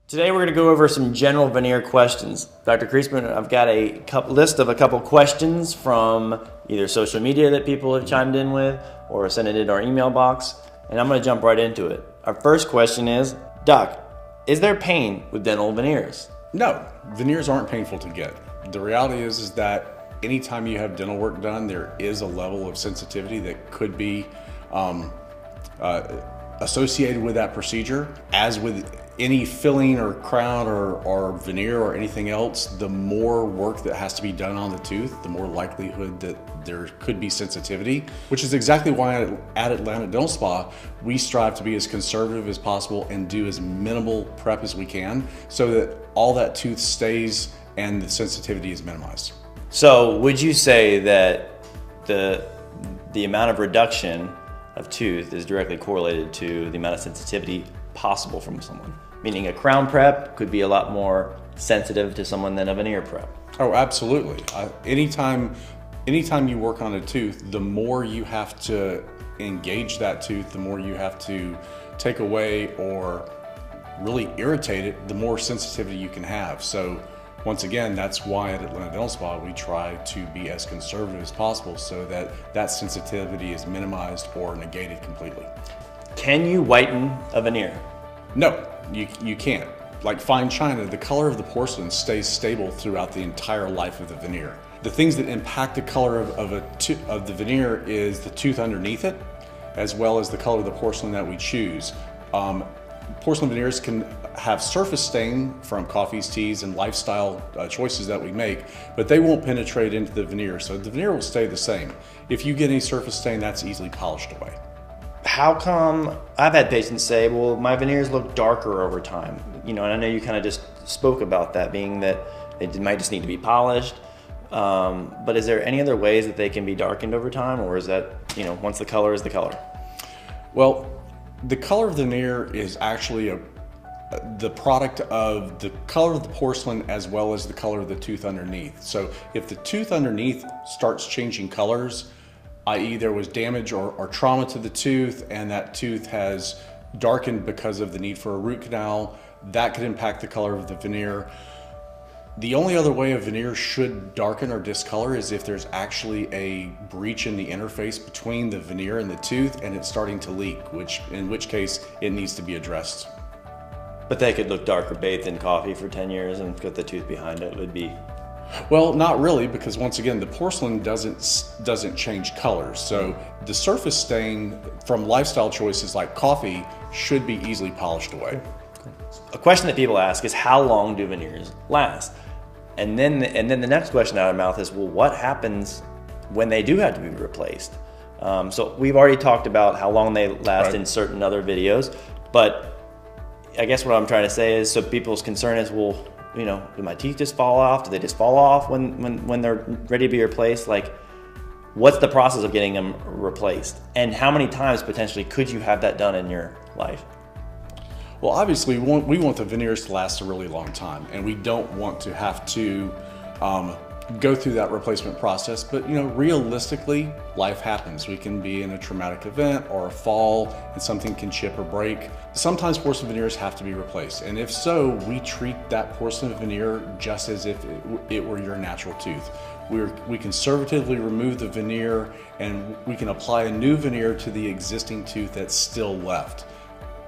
Today we're going to go over some general veneer questions. Dr. Kreisman, I've got a list of a couple questions from either social media that people have chimed in with or sent it into our email box, and I'm going to jump right into it. Our first question is, Doc, is there pain with dental veneers? No, veneers aren't painful to get. The reality is that anytime you have dental work done, there is a level of sensitivity that could be associated with that procedure. As with any filling or crown or veneer or anything else, the more work that has to be done on the tooth, the more likelihood that there could be sensitivity, which is exactly why at Atlanta Dental Spa, we strive to be as conservative as possible and do as minimal prep as we can so that all that tooth stays and the sensitivity is minimized. So would you say that the amount of reduction of tooth is directly correlated to the amount of sensitivity possible from someone? Meaning a crown prep could be a lot more sensitive to someone than a veneer prep. Oh, absolutely. Anytime you work on a tooth, the more you have to engage that tooth, the more you have to take away or really irritate it, the more sensitivity you can have. So once again, that's why at Atlanta Dental Spa, we try to be as conservative as possible so that that sensitivity is minimized or negated completely. Can you whiten a veneer? No, you can't. Like fine china, the color of the porcelain stays stable throughout the entire life of the veneer. The things that impact the color of the veneer is the tooth underneath it, as well as the color of the porcelain that we choose. Porcelain veneers can have surface stain from coffees, teas, and lifestyle choices that we make, but they won't penetrate into the veneer, so the veneer will stay the same. If you get any surface stain, that's easily polished away. How come, I've had patients say, well, my veneers look darker over time. And I know you kind of just spoke about that, being that they might just need to be polished. But is there any other ways that they can be darkened over time, or is that, once the color is the color? Well, the color of the veneer is actually the product of the color of the porcelain as well as the color of the tooth underneath. So if the tooth underneath starts changing colors, i.e. there was damage or trauma to the tooth and that tooth has darkened because of the need for a root canal, that could impact the color of the veneer. The only other way a veneer should darken or discolor is if there's actually a breach in the interface between the veneer and the tooth and it's starting to leak, in which case it needs to be addressed. But they could look darker bathed in coffee for 10 years and put the tooth behind it would be... Well, not really, because once again, the porcelain doesn't change colors. So the surface stain from lifestyle choices like coffee should be easily polished away. A question that people ask is, how long do veneers last? And then the next question out of their mouth is, well, what happens when they do have to be replaced? So we've already talked about how long they last in certain other videos, but I guess what I'm trying to say is, so people's concern is, well, do my teeth just fall off? Do they just fall off when they're ready to be replaced? Like, what's the process of getting them replaced? And how many times potentially could you have that done in your life? Well, obviously we want the veneers to last a really long time, and we don't want to have to go through that replacement process. But realistically, life happens. We can be in a traumatic event or a fall and something can chip or break. Sometimes porcelain veneers have to be replaced, and if so, we treat that porcelain veneer just as if it were your natural tooth. We conservatively remove the veneer and we can apply a new veneer to the existing tooth that's still left.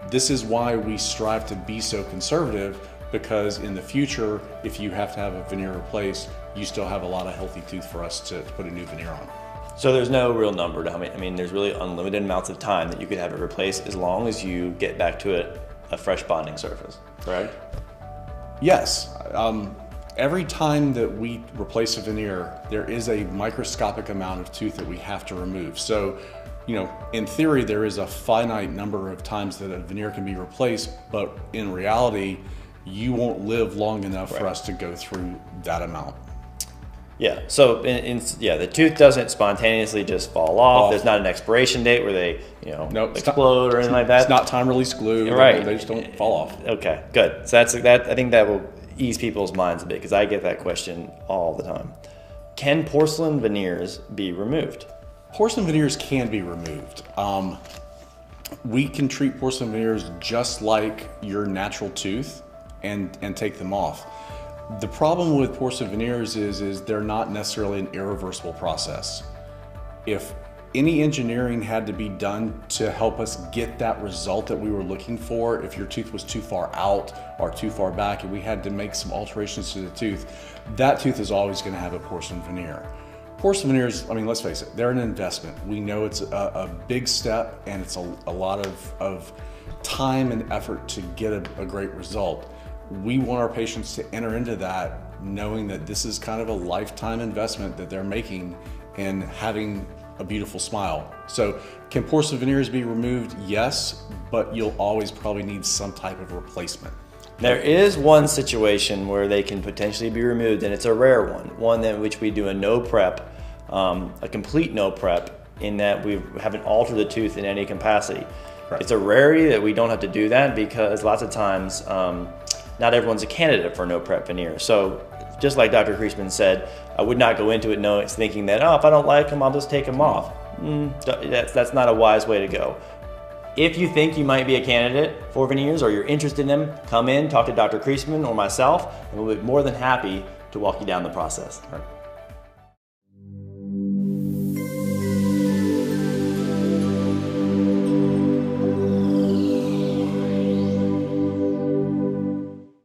This is why we strive to be so conservative, because in the future, if you have to have a veneer replaced, you still have a lot of healthy tooth for us to put a new veneer on. So there's no real number to how many, there's really unlimited amounts of time that you could have it replaced as long as you get back to a fresh bonding surface, correct? Yes. Every time that we replace a veneer, there is a microscopic amount of tooth that we have to remove. So, in theory, there is a finite number of times that a veneer can be replaced, but in reality, you won't live long enough for us to go through that amount. Yeah, so the tooth doesn't spontaneously just fall off. There's not an expiration date where they, explode or anything like that. It's not time release glue. Right. They just don't fall off. Okay, good. So I think that will ease people's minds a bit, because I get that question all the time. Can porcelain veneers be removed? Porcelain veneers can be removed. We can treat porcelain veneers just like your natural tooth. and take them off. The problem with porcelain veneers is they're not necessarily an irreversible process. If any engineering had to be done to help us get that result that we were looking for, if your tooth was too far out or too far back and we had to make some alterations to the tooth, that tooth is always going to have a porcelain veneer. Porcelain veneers, I mean, let's face it, they're an investment. We know it's a big step and it's a lot of time and effort to get a great result. We want our patients to enter into that knowing that this is kind of a lifetime investment that they're making in having a beautiful smile. So can porcelain veneers be removed? Yes, but you'll always probably need some type of replacement. There is one situation where they can potentially be removed, and it's a rare one in which we do a no prep, a complete no prep, in that we haven't altered the tooth in any capacity. Right. It's a rarity that we don't have to do that because lots of times not everyone's a candidate for no prep veneer. So just like Dr. Kriesman said, I would not go into it thinking that, if I don't like them, I'll just take them off. That's not a wise way to go. If you think you might be a candidate for veneers or you're interested in them, come in, talk to Dr. Kriesman or myself, and we'll be more than happy to walk you down the process. Right.